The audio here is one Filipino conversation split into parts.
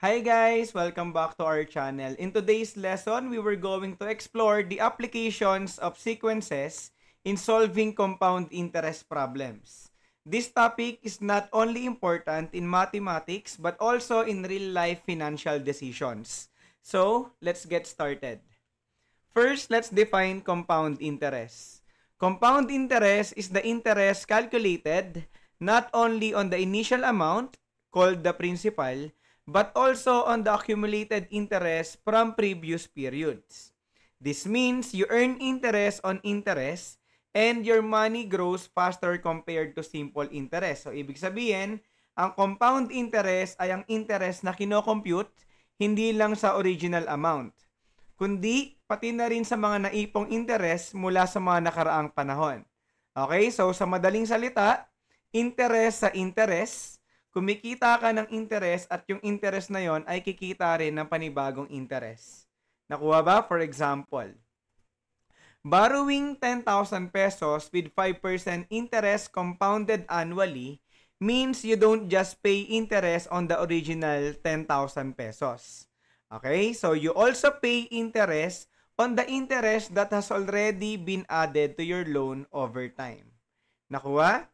Hi guys! Welcome back to our channel. In today's lesson, we were going to explore the applications of sequences in solving compound interest problems. This topic is not only important in mathematics but also in real-life financial decisions. So, let's get started. First, let's define compound interest. Compound interest is the interest calculated not only on the initial amount, called the principal, but also on the accumulated interest from previous periods. This means you earn interest on interest and your money grows faster compared to simple interest. So, ibig sabihin, ang compound interest ay ang interest na kinocompute hindi lang sa original amount, kundi pati na rin sa mga naipong interest mula sa mga nakaraang panahon. Okay, so sa madaling salita, interest sa interest, kumikita ka ng interest at yung interest na yon ay kikita rin ng panibagong interest. Nakuha ba? For example, borrowing 10,000 pesos with 5% interest compounded annually means you don't just pay interest on the original 10,000 pesos. Okay? So, you also pay interest on the interest that has already been added to your loan over time. Nakuha?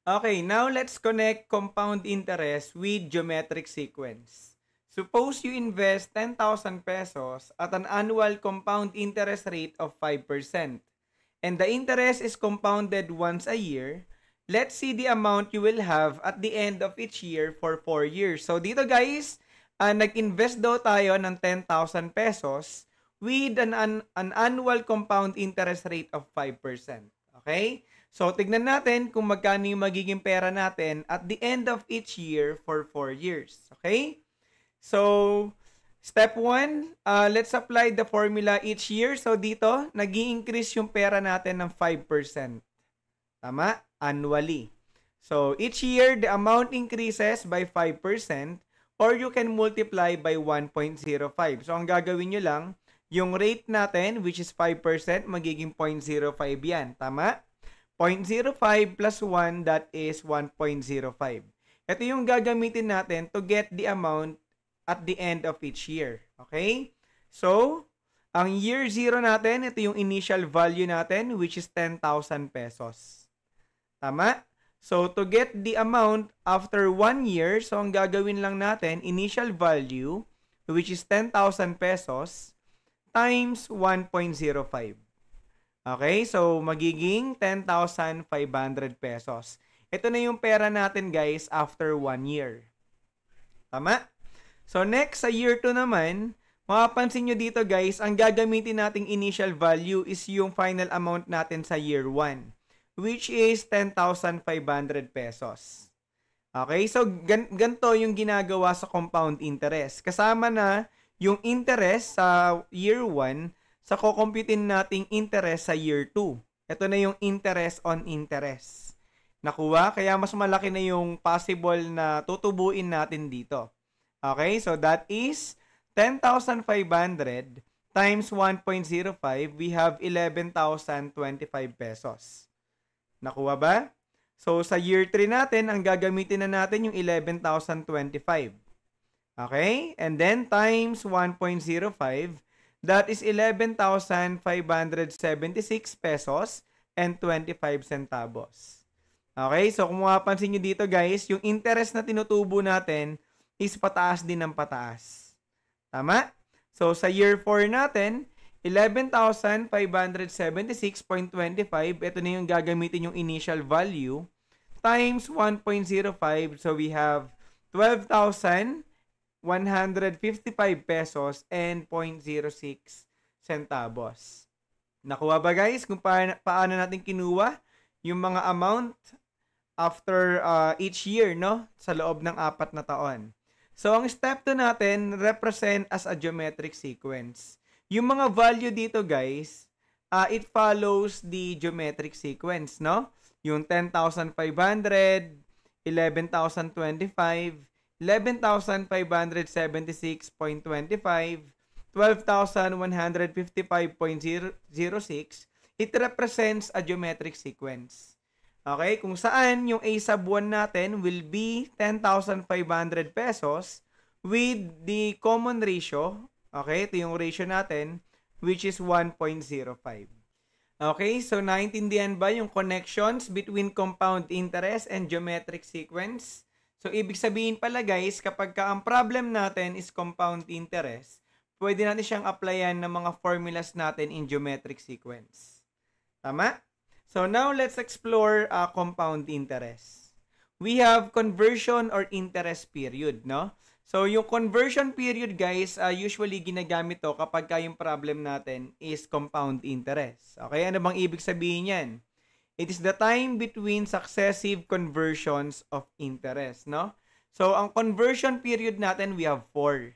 Okay, now let's connect compound interest with geometric sequence. Suppose you invest 10,000 pesos at an annual compound interest rate of 5%, and the interest is compounded once a year. Let's see the amount you will have at the end of each year for 4 years. So dito guys, nag-invest daw tayo ng 10,000 pesos with an annual compound interest rate of 5%. Okay? So, tignan natin kung magkano yung magiging pera natin at the end of each year for 4 years. Okay? So, step 1, let's apply the formula each year. So, dito, nag-i-increase yung pera natin ng 5%. Tama? Annually. So, each year, the amount increases by 5% or you can multiply by 1.05. So, ang gagawin nyo lang, yung rate natin, which is 5%, magiging 0.05 yan. Tama? 0.05 plus 1, that is 1.05. Ito yung gagamitin natin to get the amount at the end of each year. Okay? So, ang year 0 natin, ito yung initial value natin, which is 10,000 pesos. Tama? So, to get the amount after 1 year, so ang gagawin lang natin, initial value, which is 10,000 pesos, times 1.05. Okay, so magiging 10,500 pesos. Ito na yung pera natin guys after 1 year. Tama? So next, sa year 2 naman, mapapansin nyo dito guys, ang gagamitin nating initial value is yung final amount natin sa year 1, which is 10,500 pesos. Okay, so ganito yung ginagawa sa compound interest. Kasama na yung interest sa year 1, sa kukumputin nating interest sa year 2. Ito na yung interest on interest. Nakuha? Kaya mas malaki na yung possible na tutubuin natin dito. Okay? So, that is 10,500 times 1.05. We have 11,025 pesos. Nakuha ba? So, sa year 3 natin, ang gagamitin na natin yung 11,025. Okay? And then, times 1.05. That is 11,576 pesos and 25 centavos. Okay, so kung mapapansin nyo dito guys, yung interest na tinutubo natin is pataas din ng pataas. Tama? So sa year 4 natin, 11,576.25, ito na yung gagamitin yung initial value, times 1.05, so we have 12,155 pesos and 0.06 centavos. Nakuha ba guys kung paano natin kinuha yung mga amount after each year, no? Sa loob ng 4 na taon. So, ang step 2 natin represent as a geometric sequence. Yung mga value dito guys, it follows the geometric sequence, no? Yung 10,500, 11,025, 11,576.25, 12,155.06, it represents a geometric sequence. Okay? Kung saan yung A sub 1 natin will be 10,500 pesos, with the common ratio. Okay, ito yung ratio natin, which is 1.05. Okay, so naintindihan ba yung connections between compound interest and geometric sequence? So, ibig sabihin pala guys, kapag ang problem natin is compound interest, pwede natin siyang applyan ng mga formulas natin in geometric sequence. Tama? So, now let's explore compound interest. We have conversion or interest period, no? So, yung conversion period, guys, usually ginagamit to kapag yung problem natin is compound interest. Okay, ano bang ibig sabihin yan? It is the time between successive conversions of interest, no? So, ang conversion period natin, we have 4.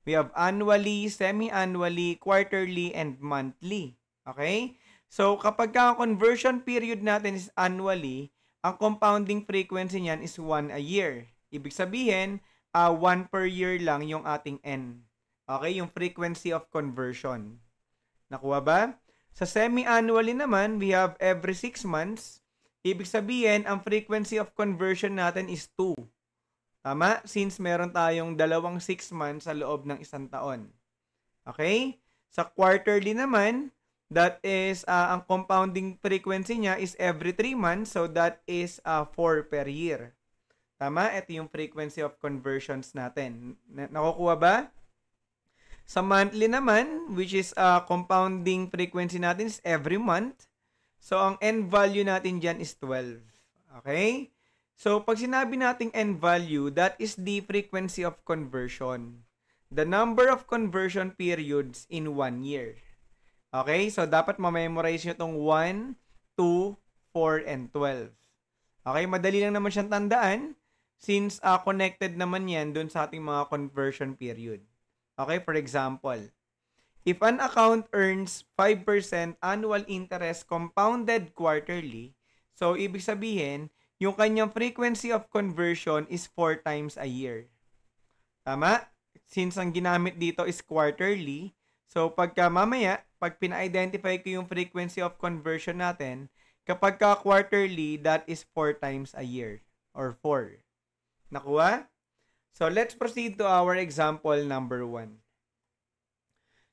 We have annually, semi-annually, quarterly, and monthly. Okay? So, kapag ang conversion period natin is annually, ang compounding frequency niyan is 1 a year. Ibig sabihin, 1 per year lang yung ating N. Okay? Yung frequency of conversion. Nakuha ba? Sa semi-annually naman, we have every 6 months. Ibig sabihin, ang frequency of conversion natin is 2. Tama? Since meron tayong 6 months sa loob ng isang taon. Okay? Sa quarterly naman, that is, ang compounding frequency niya is every 3 months. So, that is 4 per year. Tama? Ito yung frequency of conversions natin. Nakukuha ba? Sa monthly naman, which is compounding frequency natin is every month. So, ang N value natin dyan is 12. Okay? So, pag sinabi nating N value, that is the frequency of conversion. The number of conversion periods in 1 year. Okay? So, dapat ma-memorize nyo itong 1, 2, 4, and 12. Okay? Madali lang naman siyang tandaan. Since connected naman yan dun sa ating mga conversion period. Okay, for example, if an account earns 5% annual interest compounded quarterly, so ibig sabihin, yung kanyang frequency of conversion is 4 times a year. Tama? Since ang ginamit dito is quarterly, so pagka mamaya, pag pina-identify ko yung frequency of conversion natin, kapag ka quarterly, that is 4 times a year, or 4. Nakuha? So, let's proceed to our example number 1.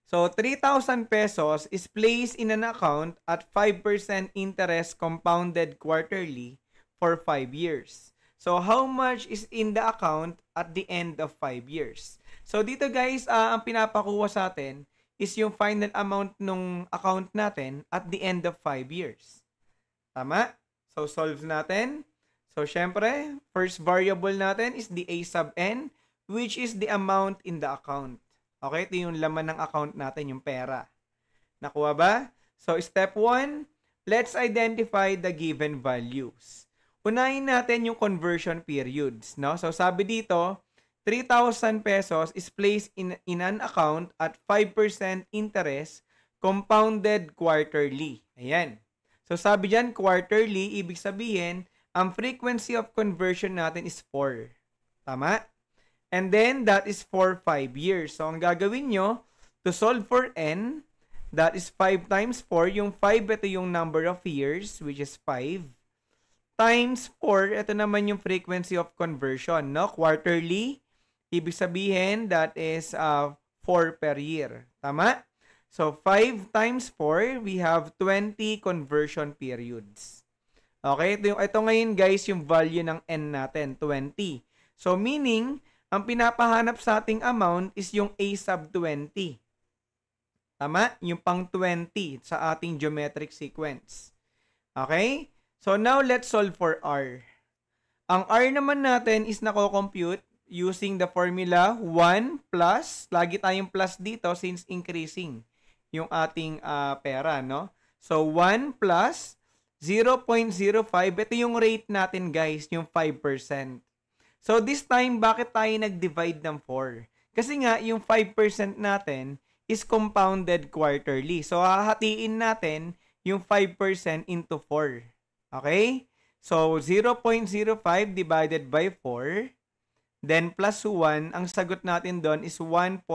So, 3,000 pesos is placed in an account at 5% interest compounded quarterly for 5 years. So, how much is in the account at the end of 5 years? So, dito guys, ang pinapakuha sa atin is yung final amount ng account natin at the end of 5 years. Tama? So, solve natin. So, syempre, first variable natin is the A sub N, which is the amount in the account. Okay? Ito yung laman ng account natin, yung pera. Nakuha ba? So, step 1, let's identify the given values. Unahin natin yung conversion periods. No? So, sabi dito, 3,000 pesos is placed in an account at 5% interest compounded quarterly. Ayan. So, sabi dyan, quarterly, ibig sabihin, ang frequency of conversion natin is 4. Tama? And then, that is for 5 years. So, ang gagawin nyo, to solve for N, that is 5 times 4. Yung 5, ito yung number of years, which is 5. Times 4, ito naman yung frequency of conversion. No? Quarterly, ibig sabihin, that is 4 per year. Tama? So, 5 times 4, we have 20 conversion periods. Okay, ito ngayon guys yung value ng N natin, 20. So meaning, ang pinapahanap sa ating amount is yung A sub 20. Tama? Yung pang 20 sa ating geometric sequence. Okay? So now let's solve for R. Ang R naman natin is nako-compute using the formula 1 plus, lagi tayong plus dito since increasing yung ating pera, no? So 1 plus 0.05, ito yung rate natin guys, yung 5%. So this time, bakit tayo nag-divide ng 4? Kasi nga, yung 5% natin is compounded quarterly. So hahatiin natin yung 5% into 4. Okay? So 0.05 divided by 4, then plus 1, ang sagot natin doon is 1.0125.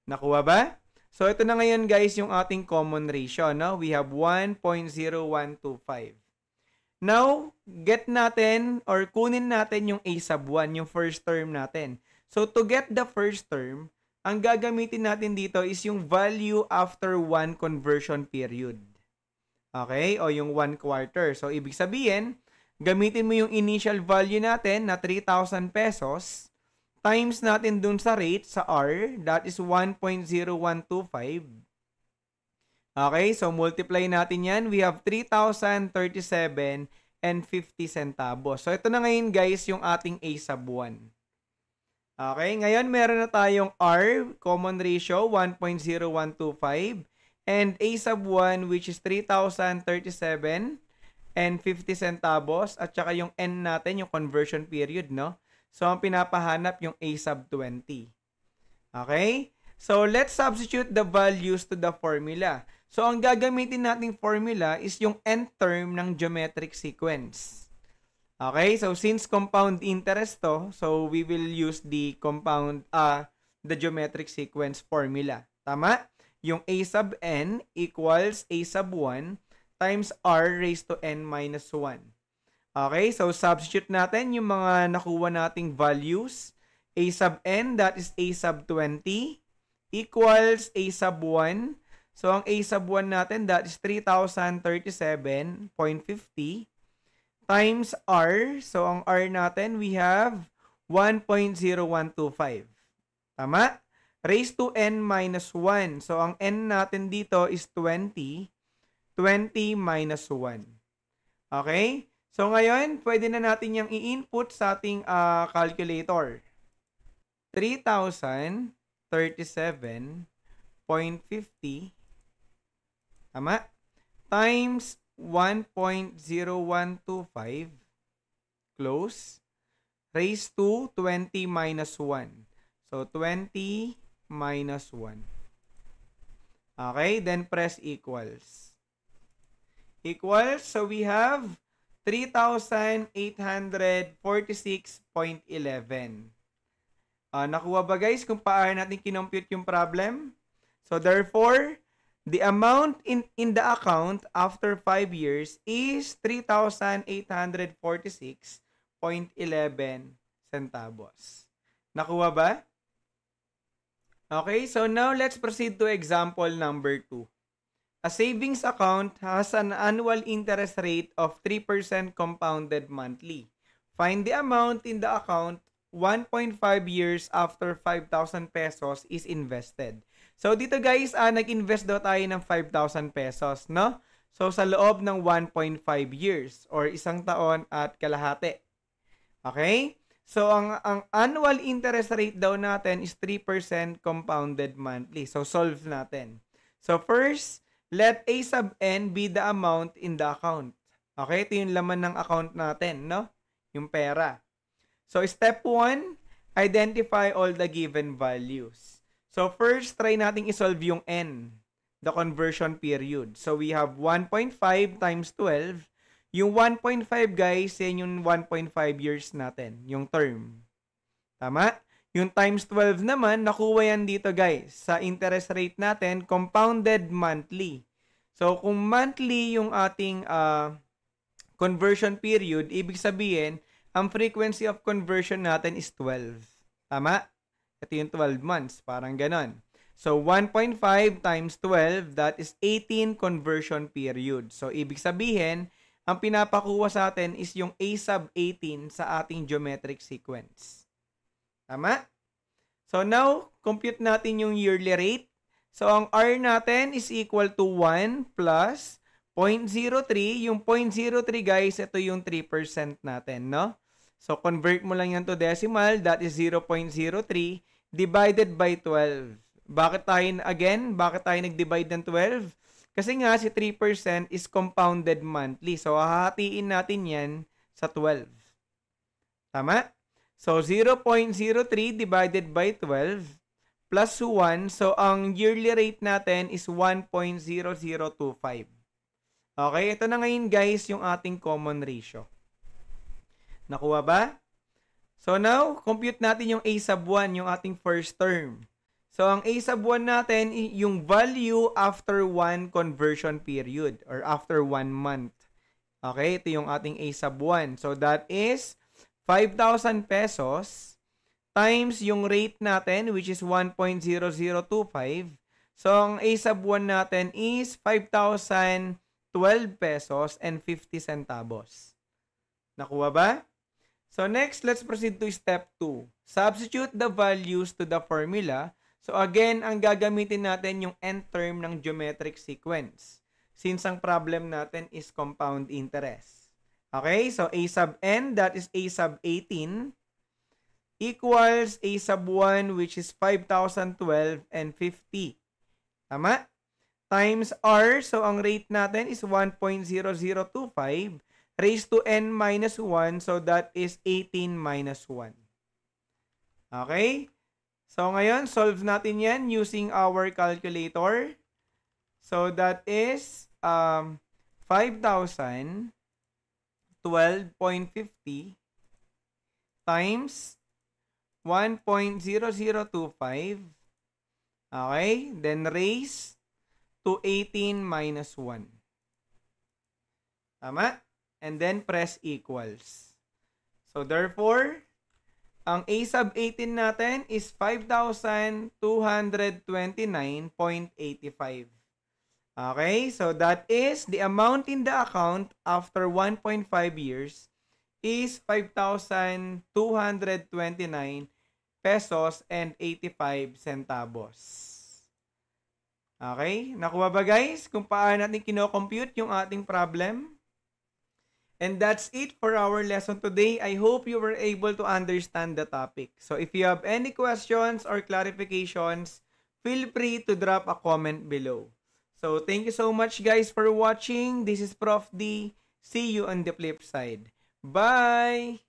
Nakuha ba? So, ito na ngayon guys yung ating common ratio, no? We have 1.0125. Now, get natin or kunin natin yung a sub 1, yung first term natin. So, to get the first term, ang gagamitin natin dito is yung value after 1 conversion period. Okay? O yung 1 quarter. So, ibig sabihin, gamitin mo yung initial value natin na 3,000 pesos times natin dun sa rate, sa R, that is 1.0125. Okay? So, multiply natin yan. We have 3,037 and 50 centavos. So, ito na ngayon guys yung ating a sub 1. Okay? Ngayon, meron na tayong R, common ratio, 1.0125. And a sub 1 which is 3,037 and 50 centavos. At saka yung N natin, yung conversion period, no? So, ang pinapahanap yung a sub 20. Okay? So, let's substitute the values to the formula. So, ang gagamitin nating formula is yung nth term ng geometric sequence. Okay? So, since compound interest to, so we will use the the geometric sequence formula. Tama? Yung a sub n equals a sub 1 times r raised to n minus 1. Okay, so substitute natin yung mga nakuha nating values. A sub n, that is a sub 20, equals a sub 1. So, ang a sub 1 natin, that is 3,037.50 times r. So, ang r natin, we have 1.0125. Tama? Raised to n minus 1. So, ang n natin dito is 20. 20 minus 1. Okay? So, ngayon, pwede na natin yung i-input sa ating calculator. 3,037.50 tama? Times 1.0125 close raised to 20 minus 1. So, 20 minus 1. Okay? Then, press equals. Equals. So, we have 3,846.11. Nakuha ba guys kung paano natin kinompute yung problem? So, therefore, the amount in the account after 5 years is 3,846.11 centavos. Nakuha ba? Okay, so now let's proceed to example number 2. A savings account has an annual interest rate of 3% compounded monthly. Find the amount in the account 1.5 years after 5,000 pesos is invested. So, dito guys, nag-invest daw tayo ng 5,000 pesos, no? So, sa loob ng 1.5 years or isang taon at kalahati. Okay? So, ang annual interest rate daw natin is 3% compounded monthly. So, solve natin. So, first, let a sub n be the amount in the account. Okay? Ito yung laman ng account natin, no? Yung pera. So, step 1, identify all the given values. So, first, try nating isolve yung n, the conversion period. So, we have 1.5 times 12. Yung 1.5, guys, yan yung 1.5 years natin, yung term. Tama? Yung times 12 naman, nakuha yan dito guys. Sa interest rate natin, compounded monthly. So, kung monthly yung ating conversion period, ibig sabihin, ang frequency of conversion natin is 12. Tama? Ito yung 12 months. Parang ganon. So, 1.5 times 12, that is 18 conversion period. So, ibig sabihin, ang pinapakuha sa atin is yung a sub 18 sa ating geometric sequence. Tama? So, now, compute natin yung yearly rate. So, ang R natin is equal to 1 plus 0.03. Yung 0.03, guys, ito yung 3% natin, no? So, convert mo lang yan to decimal. That is 0.03 divided by 12. Bakit tayo nag-divide ng 12? Kasi nga, si 3% is compounded monthly. So, hahatiin natin yan sa 12. Tama? So, 0.03 divided by 12 plus 1. So, ang yearly rate natin is 1.0025. Okay? Ito na ngayon, guys, yung ating common ratio. Nakuha ba? So, now, compute natin yung a sub 1, yung ating first term. So, ang a sub 1 natin, yung value after 1 conversion period or after 1 month. Okay, ito yung ating A sub 1. So, that is 5,000 pesos times yung rate natin, which is 1.0025. So, ang A sub 1 natin is 5,012 pesos and 50 centavos. Nakuha ba? So, next, let's proceed to step 2. Substitute the values to the formula. So, again, ang gagamitin natin yung nth term ng geometric sequence. Since ang problem natin is compound interest. Okay, so A sub n, that is A sub 18, equals A sub 1, which is 5,012 and 50. Tama? Times R, so ang rate natin is 1.0025 raised to n minus 1, so that is 18 minus 1. Okay? So ngayon, solve natin yan using our calculator. So that is 5,012.50 times 1.0025. Okay? Then raise to 18 minus 1. Tama? And then press equals. So therefore, ang A sub 18 natin is 5,229.85. Okay, so that is the amount in the account after 1.5 years is 5,229 pesos and 85 centavos. Okay, nakuha ba guys kung paano natin kino-compute yung ating problem? And that's it for our lesson today. I hope you were able to understand the topic. So if you have any questions or clarifications, feel free to drop a comment below. So, thank you so much guys for watching. This is Prof. D. See you on the flip side. Bye!